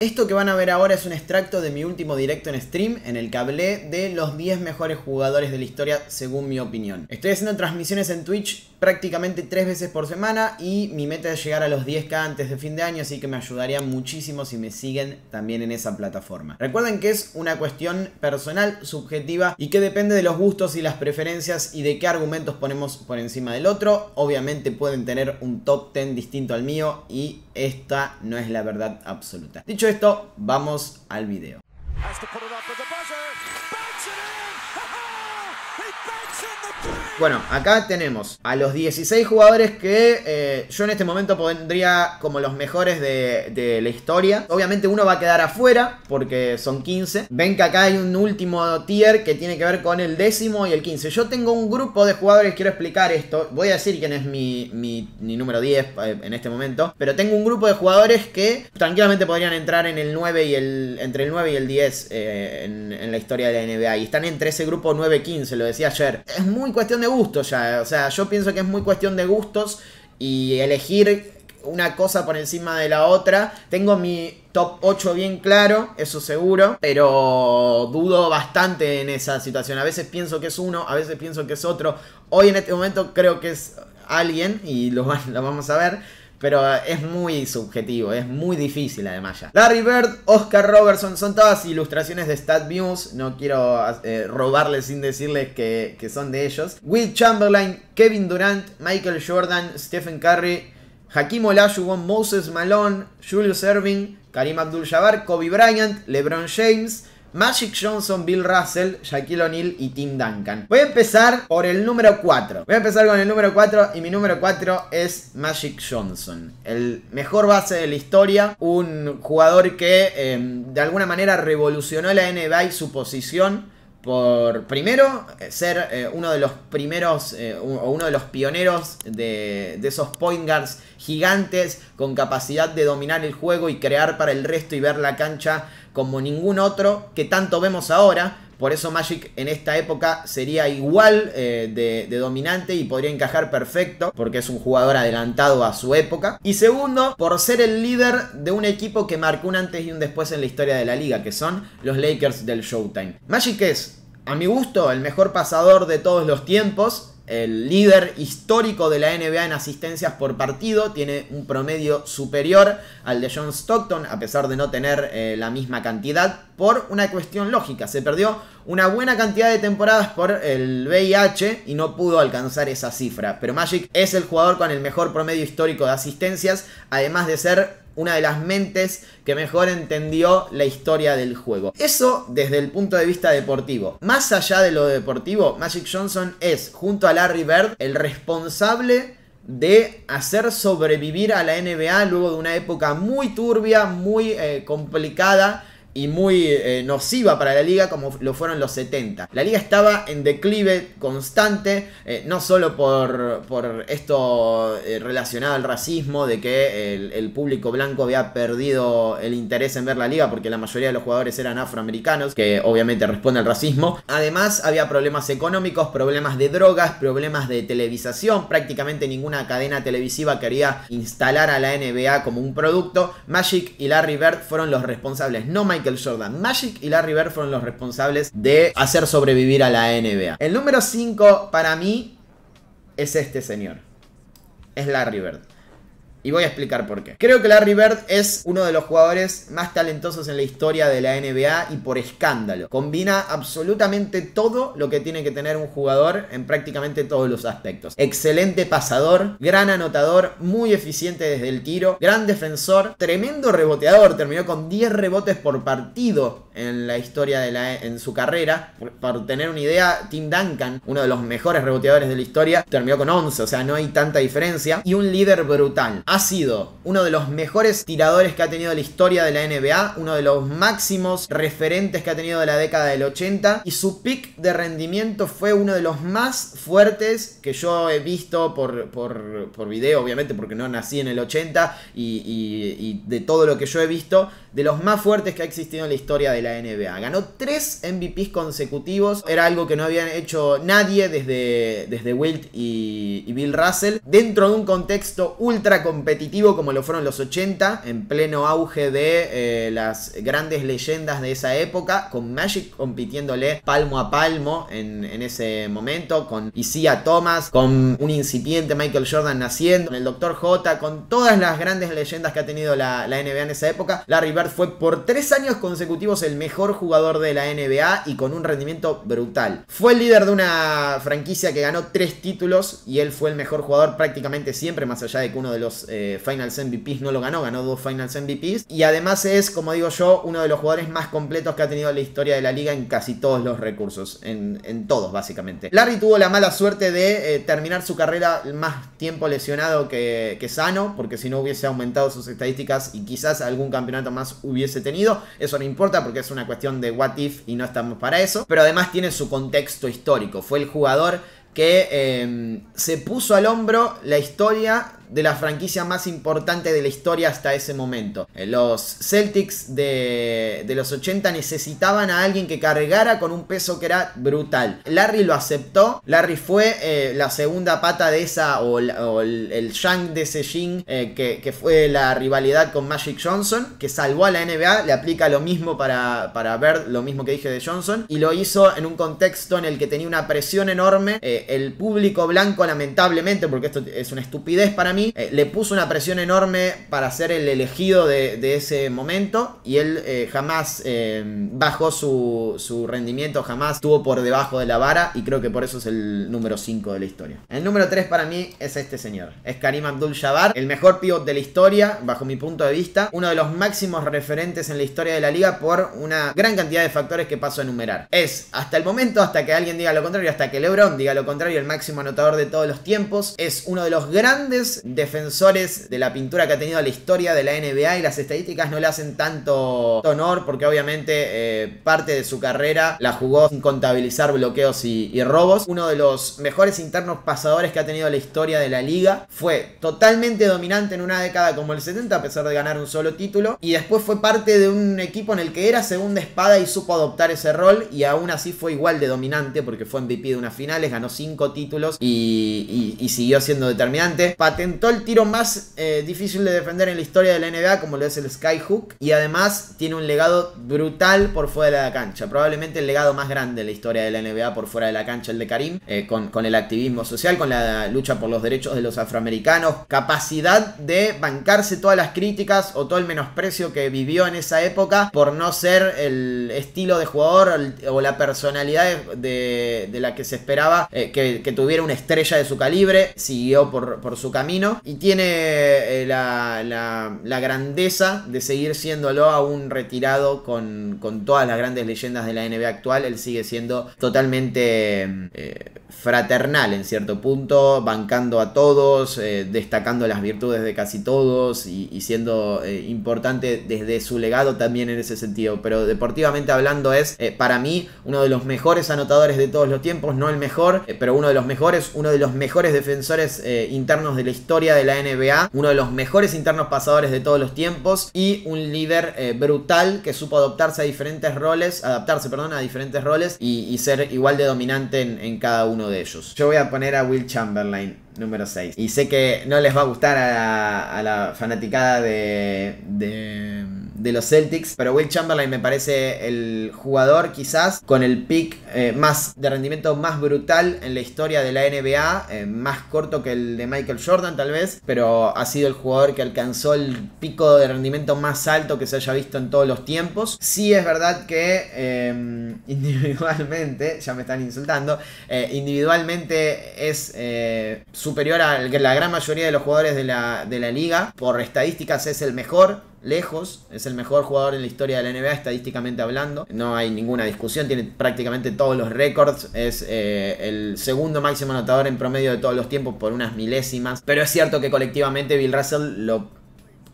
Esto que van a ver ahora es un extracto de mi último directo en stream en el que hablé de los 10 mejores jugadores de la historia según mi opinión. Estoy haciendo transmisiones en Twitch prácticamente 3 veces por semana y mi meta es llegar a los 10k antes de fin de año, así que me ayudaría muchísimo si me siguen también en esa plataforma. Recuerden que es una cuestión personal, subjetiva y que depende de los gustos y las preferencias y de qué argumentos ponemos por encima del otro. Obviamente pueden tener un top 10 distinto al mío y esta no es la verdad absoluta. Dicho esto, vamos al video. Bueno, acá tenemos a los 16 jugadores que yo en este momento pondría como los mejores de la historia. Obviamente uno va a quedar afuera porque son 15. Ven que acá hay un último tier que tiene que ver con el 10º y el 15. Yo tengo un grupo de jugadores, quiero explicar esto. Voy a decir quién es mi número 10 en este momento. Pero tengo un grupo de jugadores que tranquilamente podrían entrar en el 9 y entre el 9 y el 10 en la historia de la NBA. Y están entre ese grupo 9-15, lo decía ayer. Es muy cuestión de gustos ya, o sea, yo pienso que es muy cuestión de gustos y elegir una cosa por encima de la otra. Tengo mi top 8 bien claro, eso seguro, pero dudo bastante en esa situación. A veces pienso que es uno, a veces pienso que es otro. Hoy en este momento creo que es alguien y lo vamos a ver. Pero es muy subjetivo, es muy difícil además ya. Larry Bird, Oscar Robertson, son todas ilustraciones de StatViews. No quiero robarles sin decirles que son de ellos. Will Chamberlain, Kevin Durant, Michael Jordan, Stephen Curry, Hakeem Olajuwon, Moses Malone, Julius Erving, Kareem Abdul-Jabbar, Kobe Bryant, LeBron James, Magic Johnson, Bill Russell, Shaquille O'Neal y Tim Duncan. Voy a empezar por el número 4. Voy a empezar con el número 4 y mi número 4 es Magic Johnson. El mejor base de la historia. Un jugador que de alguna manera revolucionó la NBA y su posición. Por primero ser uno de los primeros o uno de los pioneros de esos point guards gigantes con capacidad de dominar el juego y crear para el resto y ver la cancha como ningún otro que tanto vemos ahora. Por eso Magic en esta época sería igual de dominante y podría encajar perfecto porque es un jugador adelantado a su época. Y segundo, por ser el líder de un equipo que marcó un antes y un después en la historia de la liga, que son los Lakers del Showtime. Magic es, a mi gusto, el mejor pasador de todos los tiempos. El líder histórico de la NBA en asistencias por partido. Tiene un promedio superior al de John Stockton, a pesar de no tener la misma cantidad, por una cuestión lógica. Se perdió una buena cantidad de temporadas por el VIH y no pudo alcanzar esa cifra. Pero Magic es el jugador con el mejor promedio histórico de asistencias, además de ser una de las mentes que mejor entendió la historia del juego. Eso desde el punto de vista deportivo. Más allá de lo deportivo, Magic Johnson es, junto a Larry Bird, el responsable de hacer sobrevivir a la NBA luego de una época muy turbia, muy complicada y muy nociva para la liga como lo fueron los 70. La liga estaba en declive constante, no solo por esto relacionado al racismo, de que el público blanco había perdido el interés en ver la liga porque la mayoría de los jugadores eran afroamericanos, que obviamente responde al racismo. Además había problemas económicos, problemas de drogas, problemas de televisación. Prácticamente ninguna cadena televisiva quería instalar a la NBA como un producto. Magic y Larry Bird fueron los responsables, no Michael Jordan. Magic y Larry Bird fueron los responsables de hacer sobrevivir a la NBA. El número 5 para mí es este señor. Es Larry Bird. Y voy a explicar por qué. Creo que Larry Bird es uno de los jugadores más talentosos en la historia de la NBA y por escándalo. Combina absolutamente todo lo que tiene que tener un jugador en prácticamente todos los aspectos. Excelente pasador, gran anotador, muy eficiente desde el tiro, gran defensor, tremendo reboteador. Terminó con 10 rebotes por partido en la historia en su carrera. Por tener una idea, Tim Duncan, uno de los mejores reboteadores de la historia, terminó con 11, o sea, no hay tanta diferencia. Y un líder brutal. Ha sido uno de los mejores tiradores que ha tenido la historia de la NBA, uno de los máximos referentes que ha tenido de la década del 80, y su pick de rendimiento fue uno de los más fuertes que yo he visto por video, obviamente porque no nací en el 80, y de todo lo que yo he visto de los más fuertes que ha existido en la historia de la NBA. Ganó 3 MVPs consecutivos, era algo que no habían hecho nadie desde Wilt y Bill Russell, dentro de un contexto ultra competitivo como lo fueron los 80, en pleno auge de las grandes leyendas de esa época, con Magic compitiéndole palmo a palmo en ese momento, con Isiah Thomas, con un incipiente Michael Jordan naciendo, con el Dr. J, con todas las grandes leyendas que ha tenido la NBA en esa época. Larry Bird fue por 3 años consecutivos el mejor jugador de la NBA y con un rendimiento brutal. Fue el líder de una franquicia que ganó 3 títulos y él fue el mejor jugador prácticamente siempre, más allá de que uno de los Finals MVPs no lo ganó 2 Finals MVPs. Y además es, como digo yo, uno de los jugadores más completos que ha tenido la historia de la liga en casi todos los recursos, en todos básicamente. Larry tuvo la mala suerte de terminar su carrera más tiempo lesionado que sano, porque si no hubiese aumentado sus estadísticas y quizás algún campeonato más hubiese tenido. Eso no importa porque es una cuestión de what if y no estamos para eso. Pero además tiene su contexto histórico. Fue el jugador que se puso al hombro la historia de la franquicia más importante de la historia hasta ese momento. Los Celtics de los 80 necesitaban a alguien que cargara con un peso que era brutal. Larry lo aceptó. Larry fue la segunda pata de esa, o el shank de ese yin, que fue la rivalidad con Magic Johnson, que salvó a la NBA. Le aplica lo mismo para Bird, lo mismo que dije de Johnson, y lo hizo en un contexto en el que tenía una presión enorme. El público blanco, lamentablemente, porque esto es una estupidez para mí, le puso una presión enorme para ser el elegido de ese momento, y él jamás bajó su rendimiento, jamás estuvo por debajo de la vara, y creo que por eso es el número 5 de la historia. El número 3 para mí es este señor, es Kareem Abdul-Jabbar, el mejor pivot de la historia bajo mi punto de vista, uno de los máximos referentes en la historia de la liga por una gran cantidad de factores que paso a enumerar. Es, hasta el momento, hasta que alguien diga lo contrario, hasta que LeBron diga lo contrario, el máximo anotador de todos los tiempos. Es uno de los grandes defensores de la pintura que ha tenido la historia de la NBA, y las estadísticas no le hacen tanto honor porque obviamente parte de su carrera la jugó sin contabilizar bloqueos y robos. Uno de los mejores internos pasadores que ha tenido la historia de la liga. Fue totalmente dominante en una década como el 70 a pesar de ganar un solo título, y después fue parte de un equipo en el que era segunda espada y supo adoptar ese rol, y aún así fue igual de dominante porque fue MVP de unas finales, ganó 5 títulos y siguió siendo determinante. Patentó el tiro más difícil de defender en la historia de la NBA, como lo es el Skyhook, y además tiene un legado brutal por fuera de la cancha, probablemente el legado más grande de la historia de la NBA por fuera de la cancha, el de Kareem, con el activismo social, con la lucha por los derechos de los afroamericanos, capacidad de bancarse todas las críticas o todo el menosprecio que vivió en esa época por no ser el estilo de jugador o la personalidad de la que se esperaba que tuviera una estrella de su calibre. Siguió por su camino y tiene la grandeza de seguir siéndolo aún retirado con todas las grandes leyendas de la NBA actual. Él sigue siendo totalmente fraternal en cierto punto, bancando a todos, destacando las virtudes de casi todos y siendo importante desde su legado también en ese sentido. Pero deportivamente hablando es para mí uno de los mejores anotadores de todos los tiempos, no el mejor, pero uno de los mejores defensores internos de la historia de la NBA, uno de los mejores internos pasadores de todos los tiempos, y un líder brutal que supo adaptarse a diferentes roles y ser igual de dominante en cada uno de ellos. Yo voy a poner a Wilt Chamberlain número 6, y sé que no les va a gustar a la fanaticada de los Celtics, pero Wilt Chamberlain me parece el jugador quizás con el pick de rendimiento más brutal en la historia de la NBA, más corto que el de Michael Jordan tal vez, pero ha sido el jugador que alcanzó el pico de rendimiento más alto que se haya visto en todos los tiempos. Sí es verdad que individualmente, ya me están insultando, individualmente es superior a la gran mayoría de los jugadores de la liga. Por estadísticas es el mejor, lejos, es el mejor jugador en la historia de la NBA estadísticamente hablando, no hay ninguna discusión, tiene prácticamente todos los récords, es el segundo máximo anotador en promedio de todos los tiempos por unas milésimas, pero es cierto que colectivamente Bill Russell lo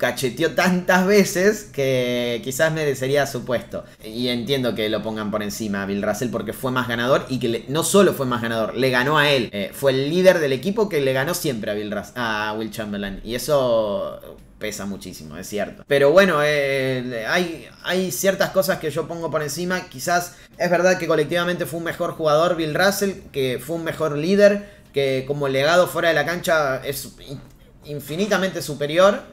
cacheteó tantas veces que quizás merecería su puesto. Y entiendo que lo pongan por encima a Bill Russell porque fue más ganador y que no solo fue más ganador, le ganó a él. Fue el líder del equipo que le ganó siempre a Will Chamberlain. Y eso pesa muchísimo, es cierto. Pero bueno, hay ciertas cosas que yo pongo por encima. Quizás es verdad que colectivamente fue un mejor jugador Bill Russell, que fue un mejor líder, que como legado fuera de la cancha es infinitamente superior.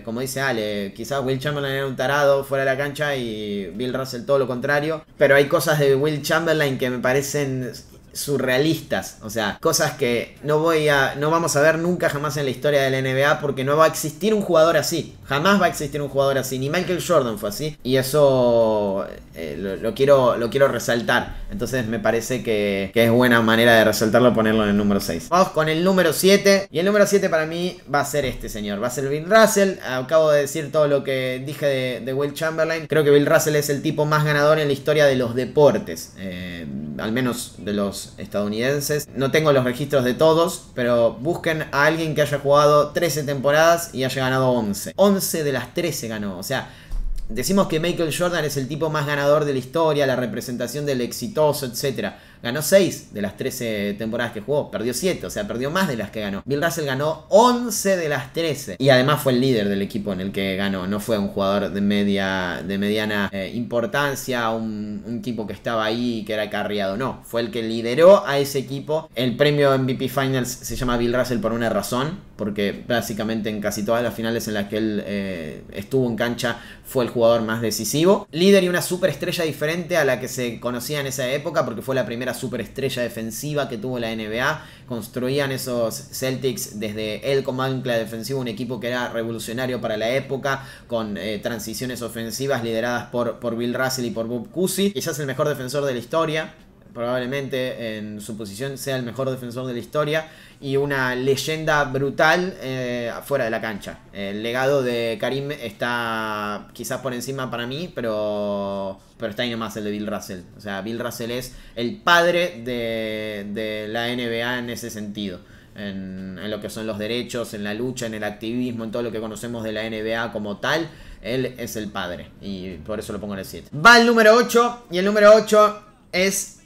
Como dice Ale, quizás Will Chamberlain era un tarado fuera de la cancha y Bill Russell todo lo contrario. Pero hay cosas de Will Chamberlain que me parecen surrealistas, o sea, cosas que no vamos a ver nunca jamás en la historia de la NBA, porque no va a existir un jugador así, jamás va a existir un jugador así, ni Michael Jordan fue así, y eso lo quiero resaltar. Entonces me parece que es buena manera de resaltarlo, ponerlo en el número 6. Vamos con el número 7, y el número 7 para mí va a ser este señor, va a ser Bill Russell. Acabo de decir todo lo que dije de Will Chamberlain. Creo que Bill Russell es el tipo más ganador en la historia de los deportes, al menos de los estadounidenses. No tengo los registros de todos, pero busquen a alguien que haya jugado 13 temporadas y haya ganado 11. 11 de las 13 ganó, o sea, decimos que Michael Jordan es el tipo más ganador de la historia, la representación del exitoso, etc. Ganó 6 de las 13 temporadas que jugó, perdió 7, o sea, perdió más de las que ganó. Bill Russell ganó 11 de las 13 y además fue el líder del equipo en el que ganó. No fue un jugador de mediana importancia, un tipo que estaba ahí y que era carriado, no. Fue el que lideró a ese equipo. El premio MVP Finals se llama Bill Russell por una razón, porque básicamente en casi todas las finales en las que él estuvo en cancha fue el jugador más decisivo. Líder y una superestrella diferente a la que se conocía en esa época, porque fue la primera superestrella defensiva que tuvo la NBA. Construían esos Celtics desde él como ancla defensivo, un equipo que era revolucionario para la época, con transiciones ofensivas lideradas por Bill Russell y por Bob Cousy. Quizás el mejor defensor de la historia, probablemente en su posición sea el mejor defensor de la historia, y una leyenda brutal fuera de la cancha. El legado de Karim está quizás por encima para mí, pero está ahí nomás el de Bill Russell. O sea, Bill Russell es el padre de la NBA en ese sentido. En lo que son los derechos, en la lucha, en el activismo, en todo lo que conocemos de la NBA como tal. Él es el padre y por eso lo pongo en el 7. Va el número 8, y el número 8 es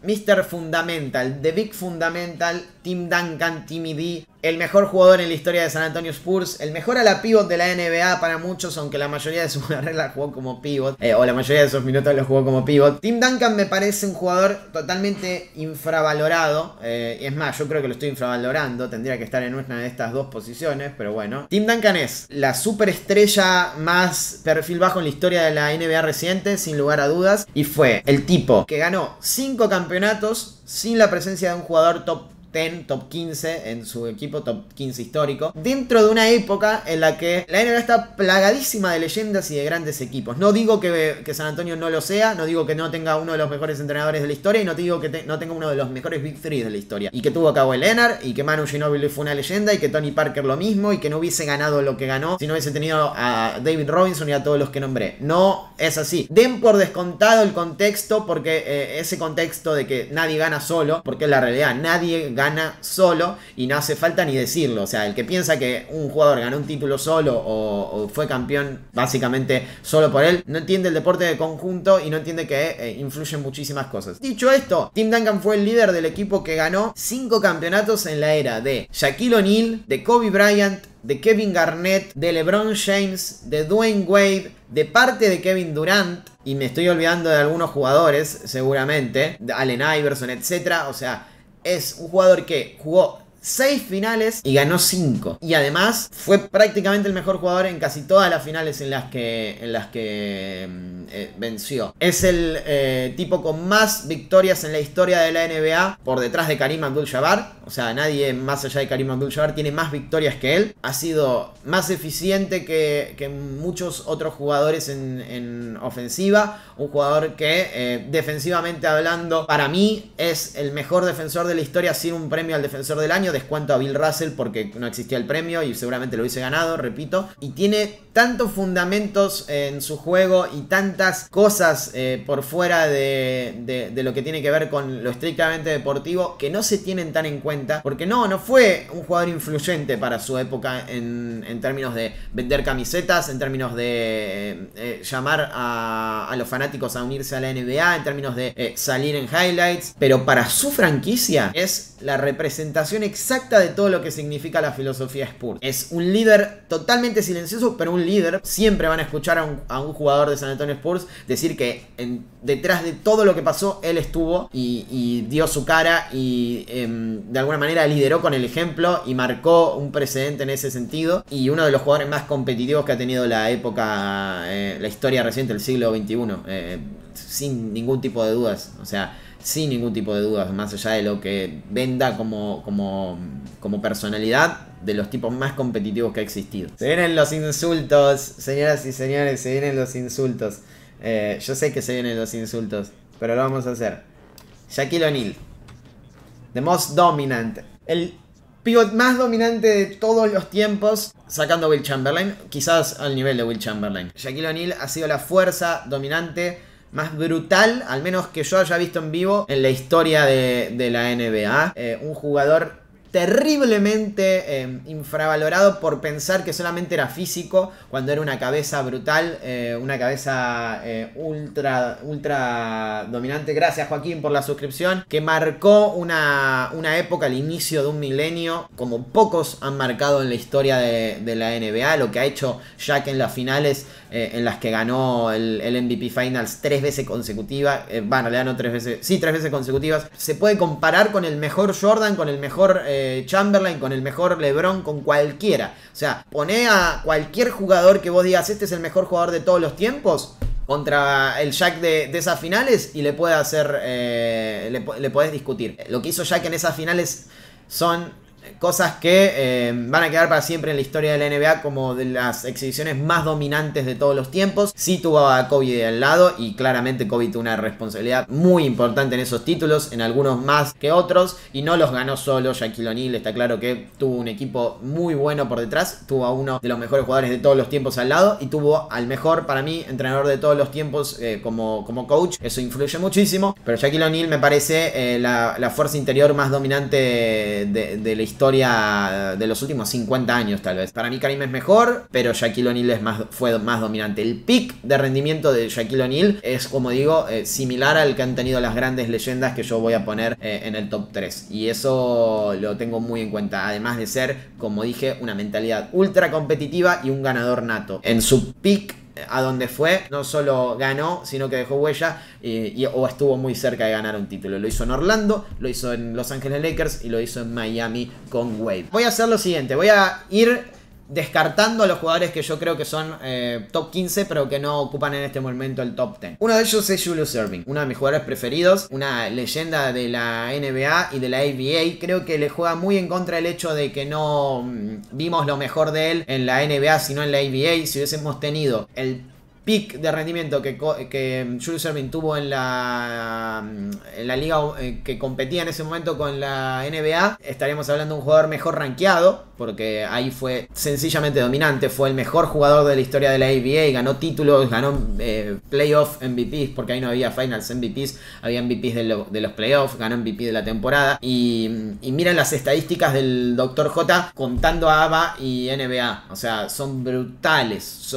Mr. Fundamental, The Big Fundamental, Tim Duncan, Timmy D, el mejor jugador en la historia de San Antonio Spurs, el mejor a la pivot de la NBA para muchos, aunque la mayoría de su carrera jugó como pivot, o la mayoría de sus minutos los jugó como pivot. Tim Duncan me parece un jugador totalmente infravalorado, y es más, yo creo que lo estoy infravalorando, tendría que estar en una de estas dos posiciones, pero bueno. Tim Duncan es la superestrella más perfil bajo en la historia de la NBA reciente, sin lugar a dudas, y fue el tipo que ganó 5 campeonatos sin la presencia de un jugador top 10, top 15 en su equipo, top 15 histórico, dentro de una época en la que la NBA está plagadísima de leyendas y de grandes equipos. No digo que San Antonio no lo sea, no digo que no tenga uno de los mejores entrenadores de la historia, y no te digo que no tenga uno de los mejores Big 3 de la historia, y que tuvo a Kawhi Leonard, y que Manu Ginobili fue una leyenda, y que Tony Parker lo mismo, y que no hubiese ganado lo que ganó si no hubiese tenido a David Robinson y a todos los que nombré. No es así. Den por descontado el contexto, porque ese contexto de que nadie gana solo, porque es la realidad, nadie gana solo y no hace falta ni decirlo. O sea, el que piensa que un jugador ganó un título solo o fue campeón básicamente solo por él, no entiende el deporte de conjunto y no entiende que influyen muchísimas cosas. Dicho esto, Tim Duncan fue el líder del equipo que ganó 5 campeonatos en la era de Shaquille O'Neal, de Kobe Bryant, de Kevin Garnett, de LeBron James, de Dwayne Wade, de parte de Kevin Durant, y me estoy olvidando de algunos jugadores seguramente, de Allen Iverson, etc. O sea, es un jugador que jugó 6 finales y ganó 5. Y además fue prácticamente el mejor jugador en casi todas las finales en las que venció. Es el tipo con más victorias en la historia de la NBA, por detrás de Kareem Abdul-Jabbar. O sea, nadie más allá de Kareem Abdul-Jabbar tiene más victorias que él. Ha sido más eficiente que muchos otros jugadores en ofensiva. Un jugador que defensivamente hablando, para mí es el mejor defensor de la historia, sin un premio al defensor del año. premio, descuento a Bill Russell porque no existía el premio y seguramente lo hubiese ganado, repito. Y tiene tantos fundamentos en su juego y tantas cosas por fuera de lo que tiene que ver con lo estrictamente deportivo que no se tienen tan en cuenta, porque no fue un jugador influyente para su época en términos de vender camisetas, en términos de llamar a los fanáticos a unirse a la NBA, en términos de salir en highlights, pero para su franquicia es la representación exacta de todo lo que significa la filosofía Spurs. Es un líder totalmente silencioso, pero un líder. Siempre van a escuchar a un jugador de San Antonio Spurs decir que detrás de todo lo que pasó, él estuvo y dio su cara y de alguna manera lideró con el ejemplo y marcó un precedente en ese sentido. Y uno de los jugadores más competitivos que ha tenido la época, la historia reciente del siglo XXI, sin ningún tipo de dudas. O sea, sin ningún tipo de dudas, más allá de lo que venda como personalidad, de los tipos más competitivos que ha existido. Se vienen los insultos, señoras y señores, se vienen los insultos. Yo sé que se vienen los insultos, pero lo vamos a hacer. Shaquille O'Neal, the most dominant, el pivot más dominante de todos los tiempos, sacando a Will Chamberlain, quizás al nivel de Will Chamberlain. Shaquille O'Neal ha sido la fuerza dominante más brutal, al menos que yo haya visto en vivo, en la historia de la NBA. Un jugador terriblemente infravalorado por pensar que solamente era físico, cuando era una cabeza brutal, una cabeza ultra dominante. Gracias, Joaquín, por la suscripción, que marcó una época, el inicio de un milenio como pocos han marcado en la historia de la NBA. Lo que ha hecho Shaq en las finales, en las que ganó el MVP Finals 3 veces consecutivas, bueno, le ganó 3 veces, sí, 3 veces consecutivas, se puede comparar con el mejor Jordan, con el mejor Chamberlain, con el mejor LeBron, con cualquiera. O sea, poné a cualquier jugador que vos digas, este es el mejor jugador de todos los tiempos, contra el Shaq de esas finales, y le puede hacer, le podés discutir. Lo que hizo Shaq en esas finales son cosas que van a quedar para siempre en la historia de la NBA como de las exhibiciones más dominantes de todos los tiempos. Sí tuvo a Kobe de al lado y claramente Kobe tuvo una responsabilidad muy importante en esos títulos, en algunos más que otros, y no los ganó solo Shaquille O'Neal. Está claro que tuvo un equipo muy bueno por detrás, tuvo a uno de los mejores jugadores de todos los tiempos al lado y tuvo al mejor, para mí, entrenador de todos los tiempos como coach. Eso influye muchísimo, pero Shaquille O'Neal me parece la fuerza interior más dominante de la historia de los últimos 50 años, tal vez. Para mí Karim es mejor, pero Shaquille O'Neal fue más dominante. El pick de rendimiento de Shaquille O'Neal es, como digo, similar al que han tenido las grandes leyendas que yo voy a poner en el top 3. Y eso lo tengo muy en cuenta. Además de ser, como dije, una mentalidad ultra competitiva y un ganador nato. En su pick, a donde fue, no solo ganó, sino que dejó huella o estuvo muy cerca de ganar un título. Lo hizo en Orlando, lo hizo en Los Ángeles Lakers y lo hizo en Miami con Wade. Voy a hacer lo siguiente, voy a ir descartando a los jugadores que yo creo que son top 15, pero que no ocupan en este momento el top 10. Uno de ellos es Julius Erving, uno de mis jugadores preferidos, una leyenda de la NBA y de la ABA. Creo que le juega muy en contra el hecho de que no vimos lo mejor de él en la NBA, sino en la ABA. Si hubiésemos tenido el pick de rendimiento que Julius Erving tuvo en la liga que competía en ese momento con la NBA, estaríamos hablando de un jugador mejor rankeado, porque ahí fue sencillamente dominante. Fue el mejor jugador de la historia de la ABA, ganó títulos, ganó playoff MVPs, porque ahí no había finals MVPs, había MVPs de los playoffs, ganó MVP de la temporada. Y miren las estadísticas del Dr. J contando a ABA y NBA, o sea, son brutales,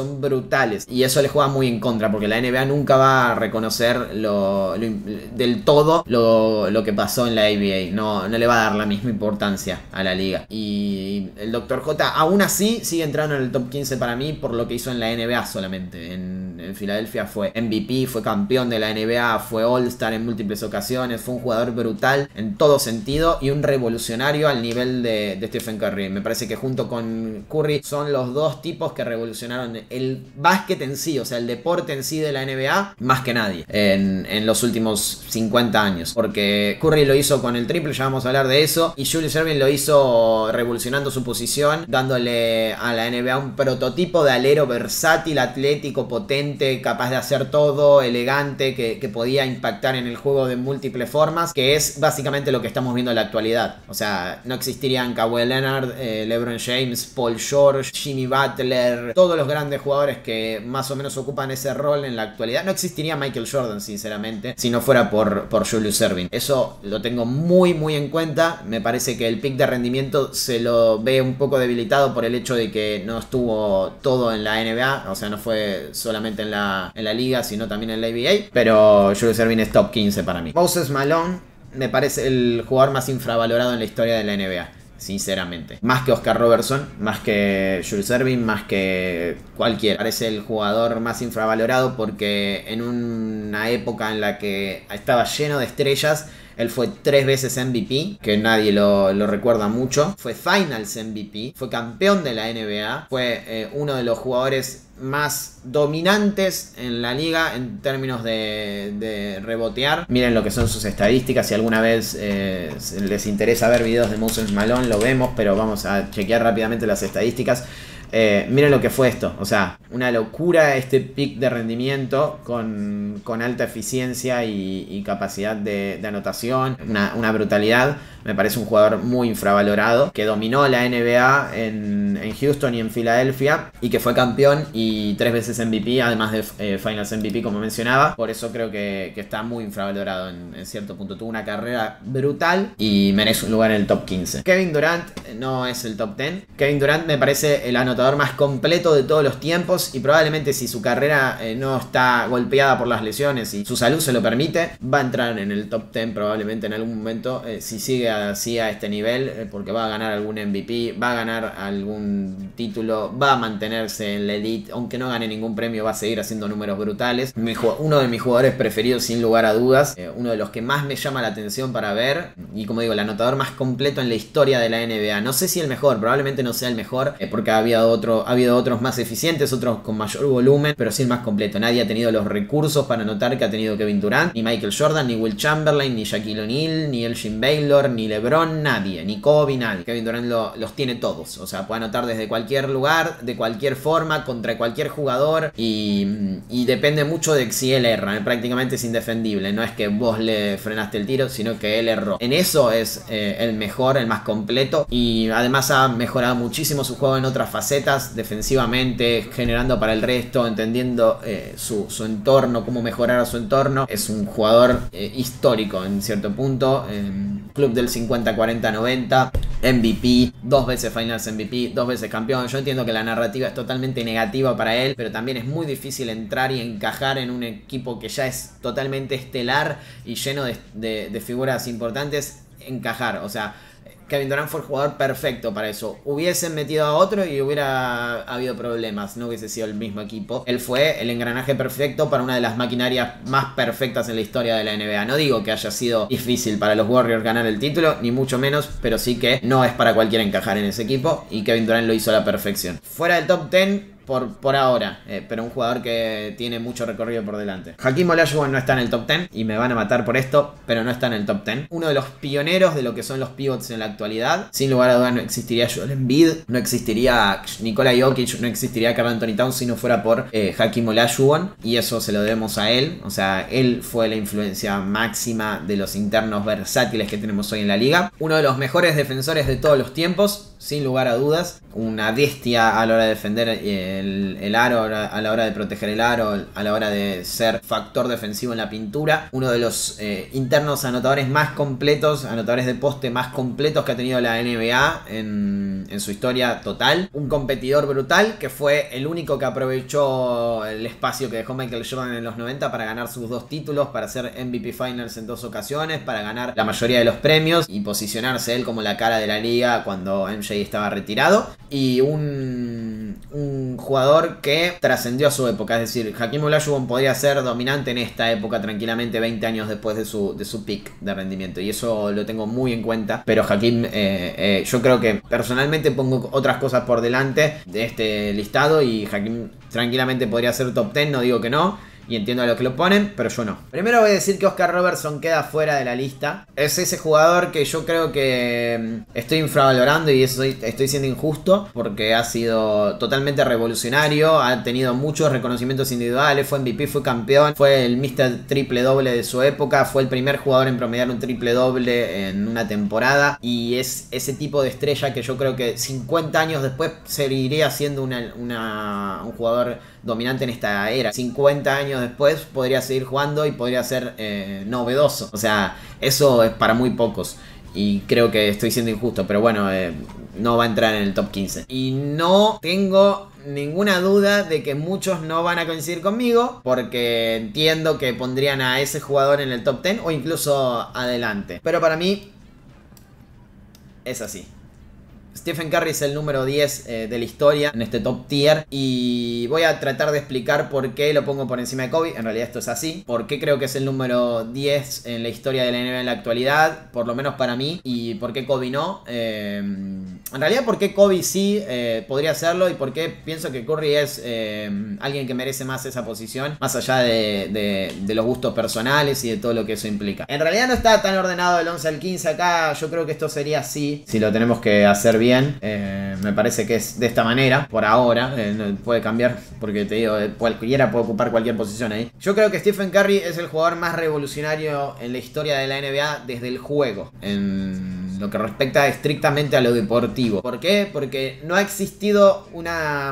y eso le juega muy en contra, porque la NBA nunca va a reconocer del todo lo que pasó en la ABA. No le va a dar la misma importancia a la liga. Y el Dr. J aún así sigue entrando en el top 15 para mí por lo que hizo en la NBA solamente. En Filadelfia fue MVP, fue campeón de la NBA, fue All-Star en múltiples ocasiones, fue un jugador brutal en todo sentido y un revolucionario al nivel de Stephen Curry. Me parece que junto con Curry son los dos tipos que revolucionaron el básquet en sí. o sea, el deporte en sí de la NBA, más que nadie en los últimos 50 años. Porque Curry lo hizo con el triple, ya vamos a hablar de eso, y Julius Erving lo hizo revolucionando su posición, dándole a la NBA un prototipo de alero versátil, atlético, potente, capaz de hacer todo, elegante, que podía impactar en el juego de múltiples formas, que es básicamente lo que estamos viendo en la actualidad. O sea, no existirían Kawhi Leonard, LeBron James, Paul George, Jimmy Butler, todos los grandes jugadores que más o menos ocupan ese rol en la actualidad. No existiría Michael Jordan, sinceramente, si no fuera por Julius Erving. Eso lo tengo muy en cuenta. Me parece que el pick de rendimiento se lo ve un poco debilitado por el hecho de que no estuvo todo en la NBA, o sea, no fue solamente en la liga, sino también en la NBA, pero Julius Erving es top 15 para mí. Moses Malone me parece el jugador más infravalorado en la historia de la NBA, sinceramente. Más que Oscar Robertson, más que Julius Erving, más que cualquiera. Parece el jugador más infravalorado porque en una época en la que estaba lleno de estrellas, él fue 3 veces MVP, que nadie lo recuerda mucho. Fue Finals MVP, fue campeón de la NBA, fue uno de los jugadores más dominantes en la liga en términos de rebotear. Miren lo que son sus estadísticas. Si alguna vez les interesa ver videos de Moses Malone, lo vemos, pero vamos a chequear rápidamente las estadísticas. Miren lo que fue esto, o sea, una locura este pick de rendimiento con alta eficiencia y capacidad de anotación, una brutalidad. Me parece un jugador muy infravalorado, que dominó la NBA en Houston y en Filadelfia, y que fue campeón y 3 veces MVP, además de Finals MVP, como mencionaba. Por eso creo que está muy infravalorado en cierto punto. Tuvo una carrera brutal y merece un lugar en el top 15. Kevin Durant no es el top 10. Kevin Durant me parece el anotador más completo de todos los tiempos, y probablemente si su carrera no está golpeada por las lesiones y su salud se lo permite, va a entrar en el top 10 probablemente en algún momento, si sigue así a este nivel, porque va a ganar algún MVP, va a ganar algún título, va a mantenerse en la elite, aunque no gane ningún premio, va a seguir haciendo números brutales. Uno de mis jugadores preferidos sin lugar a dudas, uno de los que más me llama la atención para ver, y como digo, el anotador más completo en la historia de la NBA. No sé si el mejor, probablemente no sea el mejor, porque ha habido otros más eficientes, otros con mayor volumen, pero sí el más completo. Nadie ha tenido los recursos para anotar que ha tenido Kevin Durant, ni Michael Jordan, ni Will Chamberlain, ni Shaquille O'Neal, ni Elgin Baylor, ni LeBron, nadie, ni Kobe, nadie. Kevin Durant los tiene todos, o sea, puede anotar desde cualquier lugar, de cualquier forma, contra cualquier jugador, y depende mucho de si él erra. Prácticamente es indefendible, no es que vos le frenaste el tiro, sino que él erró. En eso es el mejor, el más completo, y además ha mejorado muchísimo su juego en otras facetas, defensivamente, generando para el resto, entendiendo su entorno, cómo mejorar a su entorno. Es un jugador histórico en cierto punto, club del 50-40-90, MVP, 2 veces Finals MVP, 2 veces campeón. Yo entiendo que la narrativa es totalmente negativa para él, pero también es muy difícil entrar y encajar en un equipo que ya es totalmente estelar y lleno de figuras importantes, encajar, o sea, Kevin Durant fue el jugador perfecto para eso. Hubiesen metido a otro y hubiera habido problemas, no hubiese sido el mismo equipo. Él fue el engranaje perfecto para una de las maquinarias más perfectas en la historia de la NBA. No digo que haya sido difícil para los Warriors ganar el título, ni mucho menos, pero sí que no es para cualquiera encajar en ese equipo, y Kevin Durant lo hizo a la perfección. Fuera del top 10 por ahora, pero un jugador que tiene mucho recorrido por delante. Hakeem Olajuwon no está en el top 10 y me van a matar por esto, pero no está en el top 10. Uno de los pioneros de lo que son los pivots en la actualidad. Sin lugar a dudas no existiría Joel Embiid, no existiría Nikola Jokic, no existiría Karl Anthony Towns si no fuera por Hakeem Olajuwon, y eso se lo debemos a él. O sea, él fue la influencia máxima de los internos versátiles que tenemos hoy en la liga. Uno de los mejores defensores de todos los tiempos, sin lugar a dudas. Una bestia a la hora de defender el aro, a la hora de proteger el aro, a la hora de ser factor defensivo en la pintura. Uno de los internos anotadores más completos, anotadores de poste más completos que ha tenido la NBA en su historia total. Un competidor brutal, que fue el único que aprovechó el espacio que dejó Michael Jordan en los 90 para ganar sus 2 títulos, para ser MVP Finals en 2 ocasiones, para ganar la mayoría de los premios y posicionarse él como la cara de la liga cuando MJ estaba retirado. Y un un jugador que trascendió a su época. Es decir, Hakeem Olajuwon podría ser dominante en esta época tranquilamente 20 años después de su peak de rendimiento. Y eso lo tengo muy en cuenta. Pero Hakeem, yo creo que personalmente pongo otras cosas por delante de este listado. Y Hakeem tranquilamente podría ser top 10, no digo que no. Y entiendo a lo que lo ponen, pero yo no. Primero voy a decir que Oscar Robertson queda fuera de la lista. Es ese jugador que yo creo que estoy infravalorando y eso estoy siendo injusto, porque ha sido totalmente revolucionario, ha tenido muchos reconocimientos individuales, fue MVP, fue campeón, fue el Mr. Triple Doble de su época, fue el primer jugador en promediar un triple doble en una temporada, y es ese tipo de estrella que yo creo que 50 años después seguiría siendo un jugador dominante en esta era. 50 años después podría seguir jugando y podría ser novedoso. O sea, eso es para muy pocos. Y creo que estoy siendo injusto, pero bueno, no va a entrar en el top 15. Y no tengo ninguna duda de que muchos no van a coincidir conmigo, porque entiendo que pondrían a ese jugador en el top 10 o incluso adelante. Pero para mí es así. Stephen Curry es el número 10 de la historia en este top tier, y voy a tratar de explicar por qué lo pongo por encima de Kobe. En realidad esto es así, por qué creo que es el número 10 en la historia de la NBA en la actualidad, por lo menos para mí, y por qué Kobe no. En realidad por qué Kobe sí podría hacerlo, y por qué pienso que Curry es alguien que merece más esa posición, más allá de los gustos personales y de todo lo que eso implica. En realidad no está tan ordenado el 11 al 15 acá. Yo creo que esto sería así, si lo tenemos que hacer bien. Me parece que es de esta manera por ahora. Puede cambiar, porque te digo, cualquiera puede ocupar cualquier posición ahí. Yo creo que Stephen Curry es el jugador más revolucionario en la historia de la NBA desde el juego, en lo que respecta estrictamente a lo deportivo. ¿Por qué? Porque no ha existido una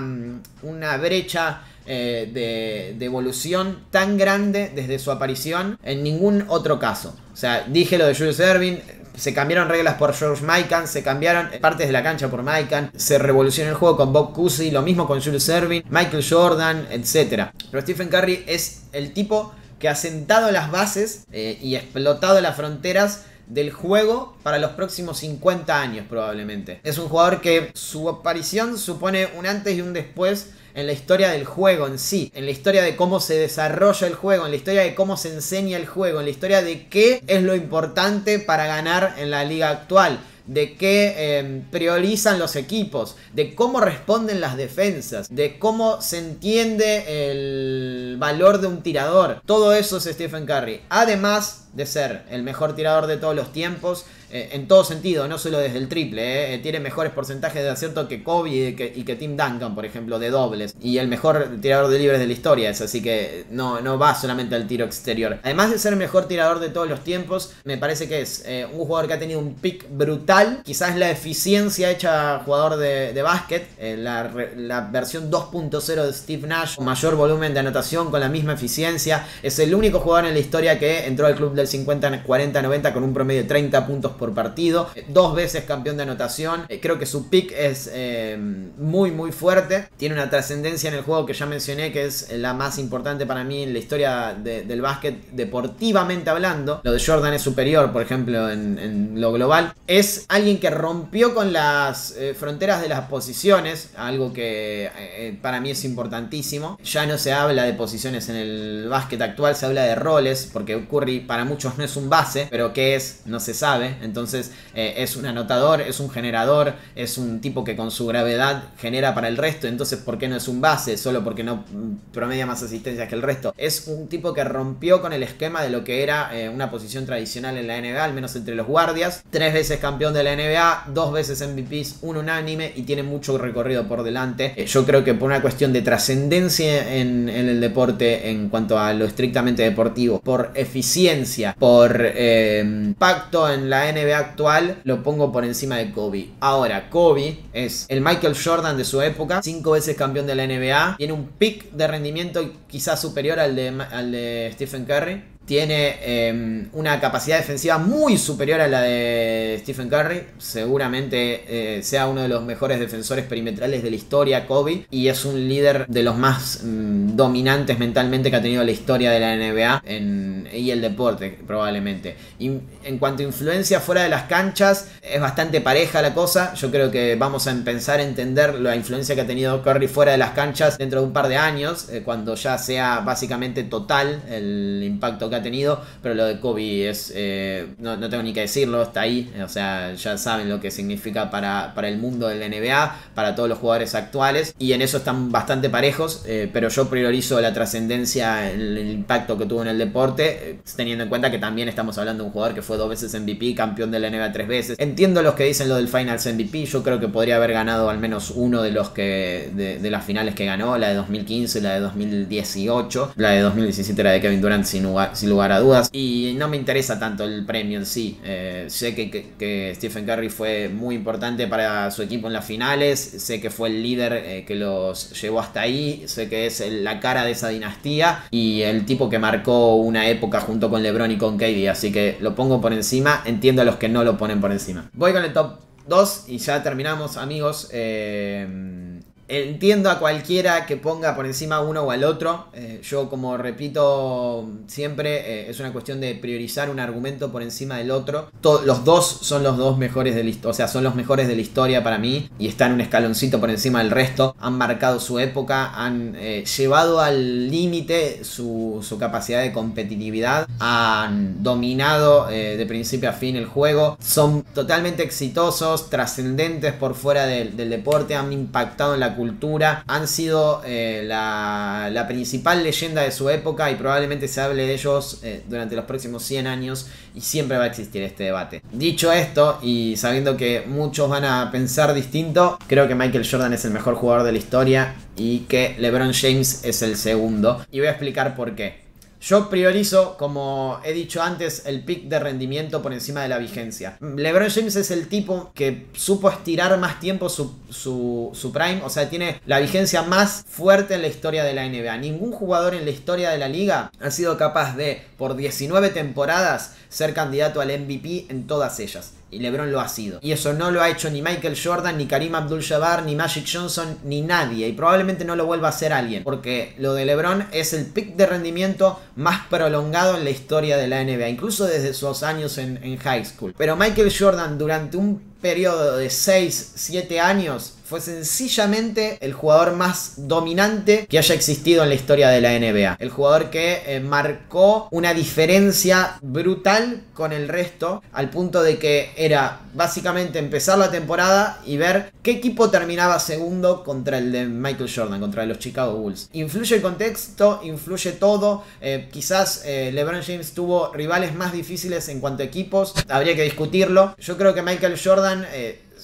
brecha de evolución tan grande desde su aparición en ningún otro caso. O sea, dije lo de Julius Erving. Se cambiaron reglas por George Mikan, se cambiaron partes de la cancha por Mikan, se revolucionó el juego con Bob Cousy, lo mismo con Julius Erving, Michael Jordan, etc. Pero Stephen Curry es el tipo que ha sentado las bases y explotado las fronteras del juego para los próximos 50 años probablemente. Es un jugador que su aparición supone un antes y un después en la historia del juego en sí, en la historia de cómo se desarrolla el juego, en la historia de cómo se enseña el juego, en la historia de qué es lo importante para ganar en la liga actual, de qué priorizan los equipos, de cómo responden las defensas, de cómo se entiende el valor de un tirador. Todo eso es Stephen Curry, además de ser el mejor tirador de todos los tiempos, en todo sentido, no solo desde el triple. Tiene mejores porcentajes de acierto que Kobe y que Tim Duncan, por ejemplo, de dobles, y el mejor tirador de libres de la historia es, así que no va solamente al tiro exterior. Además de ser el mejor tirador de todos los tiempos, me parece que es un jugador que ha tenido un pick brutal. Quizás la eficiencia hecha jugador de básquet, la versión 2.0 de Steve Nash, con mayor volumen de anotación, con la misma eficiencia. Es el único jugador en la historia que entró al club del 50, 40, 90 con un promedio de 30 puntos por partido, 2 veces campeón de anotación. Creo que su pick es muy fuerte, tiene una trascendencia en el juego que ya mencioné, que es la más importante para mí en la historia del básquet deportivamente hablando. Lo de Jordan es superior, por ejemplo, en lo global. Es alguien que rompió con las fronteras de las posiciones, algo que para mí es importantísimo. Ya no se habla de posiciones en el básquet actual, se habla de roles, porque Curry para muchos no es un base, pero qué es, no se sabe. Entonces es un anotador, es un generador, es un tipo que con su gravedad genera para el resto. Entonces, ¿por qué no es un base? Solo porque no promedia más asistencias que el resto. Es un tipo que rompió con el esquema de lo que era una posición tradicional en la NBA, al menos entre los guardias. 3 veces campeón de la NBA, 2 veces MVPs, un unánime, y tiene mucho recorrido por delante. Yo creo que por una cuestión de trascendencia en el deporte, en cuanto a lo estrictamente deportivo, por eficiencia, por impacto en la NBA actual, lo pongo por encima de Kobe. Ahora, Kobe es el Michael Jordan de su época, 5 veces campeón de la NBA, tiene un pick de rendimiento quizás superior al de Stephen Curry. Tiene una capacidad defensiva muy superior a la de Stephen Curry. Seguramente sea uno de los mejores defensores perimetrales de la historia, Kobe. Y es un líder de los más dominantes mentalmente que ha tenido la historia de la NBA y el deporte, probablemente. Y en cuanto a influencia fuera de las canchas, es bastante pareja la cosa. Yo creo que vamos a empezar a entender la influencia que ha tenido Curry fuera de las canchas dentro de un par de años, cuando ya sea básicamente total el impacto que ha tenido. Pero lo de Kobe es no tengo ni que decirlo, está ahí. O sea, ya saben lo que significa para el mundo de la NBA, para todos los jugadores actuales, y en eso están bastante parejos. Pero yo priorizo la trascendencia, el impacto que tuvo en el deporte, teniendo en cuenta que también estamos hablando de un jugador que fue 2 veces MVP, campeón de la NBA 3 veces. Entiendo los que dicen lo del Finals MVP. Yo creo que podría haber ganado al menos uno de los que de las finales que ganó, la de 2015, la de 2018, la de 2017 era de Kevin Durant sin lugar a dudas, y no me interesa tanto el premio en sí. Sé que Stephen Curry fue muy importante para su equipo en las finales, sé que fue el líder que los llevó hasta ahí, sé que es la cara de esa dinastía y el tipo que marcó una época junto con LeBron y con KD, así que lo pongo por encima. Entiendo a los que no lo ponen por encima. Voy con el top 2 y ya terminamos, amigos. Entiendo a cualquiera que ponga por encima uno o al otro. Yo, como repito siempre, es una cuestión de priorizar un argumento por encima del otro. Los dos son los dos mejores de la historia, o sea, son los mejores de la historia para mí, y están un escaloncito por encima del resto. Han marcado su época, han llevado al límite su capacidad de competitividad, han dominado de principio a fin el juego, son totalmente exitosos, trascendentes por fuera del deporte, han impactado en la cultura, han sido la principal leyenda de su época, y probablemente se hable de ellos durante los próximos 100 años, y siempre va a existir este debate. Dicho esto, y sabiendo que muchos van a pensar distinto, creo que Michael Jordan es el mejor jugador de la historia y que LeBron James es el segundo, y voy a explicar por qué. Yo priorizo, como he dicho antes, el pick de rendimiento por encima de la vigencia. LeBron James es el tipo que supo estirar más tiempo su prime, o sea, tiene la vigencia más fuerte en la historia de la NBA. Ningún jugador en la historia de la liga ha sido capaz de, por 19 temporadas, ser candidato al MVP en todas ellas. Y LeBron lo ha sido. Y eso no lo ha hecho ni Michael Jordan, ni Kareem Abdul-Jabbar, ni Magic Johnson, ni nadie. Y probablemente no lo vuelva a hacer alguien. Porque lo de LeBron es el pick de rendimiento más prolongado en la historia de la NBA. Incluso desde sus años en high school. Pero Michael Jordan, durante un periodo de 6-7 años, fue sencillamente el jugador más dominante que haya existido en la historia de la NBA. El jugador que marcó una diferencia brutal con el resto, al punto de que era básicamente empezar la temporada y ver qué equipo terminaba segundo contra el de Michael Jordan, contra los Chicago Bulls. Influye el contexto, influye todo. Quizás LeBron James tuvo rivales más difíciles en cuanto a equipos, habría que discutirlo. Yo creo que Michael Jordan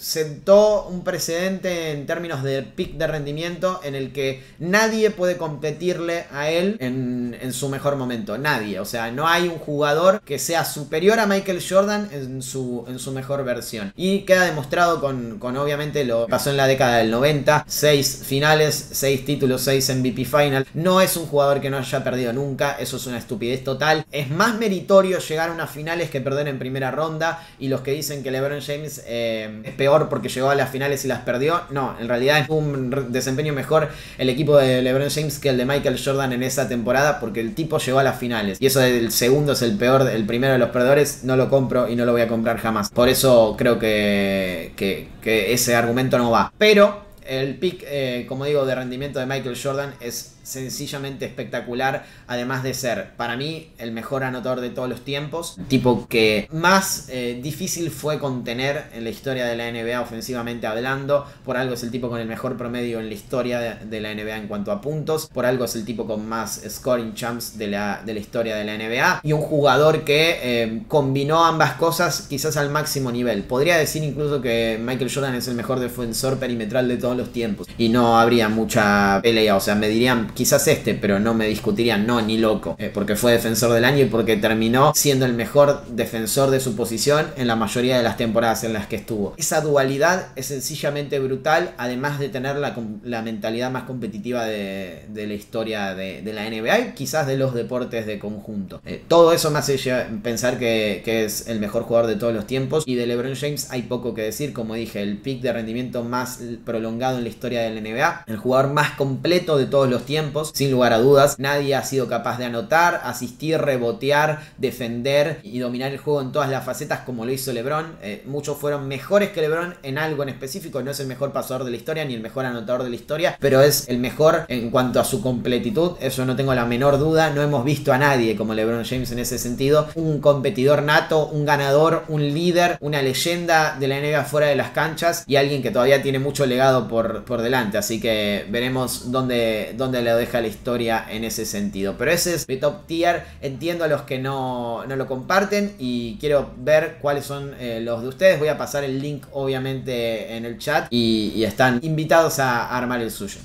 sentó un precedente en términos de pick de rendimiento en el que nadie puede competirle a él en su mejor momento. Nadie. O sea, no hay un jugador que sea superior a Michael Jordan en su mejor versión. Y queda demostrado con obviamente lo que pasó en la década del 90. 6 finales, 6 títulos, 6 MVP Final. No es un jugador que no haya perdido nunca. Eso es una estupidez total. Es más meritorio llegar a unas finales que perder en primera ronda. Y los que dicen que LeBron James es peor porque llegó a las finales y las perdió, no, en realidad es un desempeño mejor el equipo de LeBron James que el de Michael Jordan en esa temporada, porque el tipo llegó a las finales, y eso del segundo es el peor, el primero de los perdedores, no lo compro y no lo voy a comprar jamás. Por eso creo que ese argumento no va. Pero el pick, como digo, de rendimiento de Michael Jordan es sencillamente espectacular, además de ser para mí el mejor anotador de todos los tiempos, tipo que más difícil fue contener en la historia de la NBA ofensivamente hablando. Por algo es el tipo con el mejor promedio en la historia de la NBA en cuanto a puntos, por algo es el tipo con más scoring champs de la historia de la NBA, y un jugador que combinó ambas cosas quizás al máximo nivel. Podría decir incluso que Michael Jordan es el mejor defensor perimetral de todos los tiempos y no habría mucha pelea, o sea, me dirían quizás pero no me discutirían, no, ni loco, porque fue defensor del año y porque terminó siendo el mejor defensor de su posición en la mayoría de las temporadas en las que estuvo. Esa dualidad es sencillamente brutal, además de tener la mentalidad más competitiva de la historia de la NBA y quizás de los deportes de conjunto. Todo eso me hace pensar que es el mejor jugador de todos los tiempos, y de LeBron James hay poco que decir. Como dije, el pick de rendimiento más prolongado en la historia de la NBA, el jugador más completo de todos los tiempos, sin lugar a dudas. Nadie ha sido capaz de anotar, asistir, rebotear, defender y dominar el juego en todas las facetas como lo hizo LeBron. Muchos fueron mejores que LeBron en algo en específico. No es el mejor pasador de la historia ni el mejor anotador de la historia, pero es el mejor en cuanto a su completitud, eso no tengo la menor duda. No hemos visto a nadie como LeBron James en ese sentido, un competidor nato, un ganador, un líder, una leyenda de la NBA fuera de las canchas y alguien que todavía tiene mucho legado por delante, así que veremos dónde le deja la historia en ese sentido. Pero ese es mi top tier. Entiendo a los que no lo comparten y quiero ver cuáles son los de ustedes. Voy a pasar el link obviamente en el chat y están invitados a armar el suyo.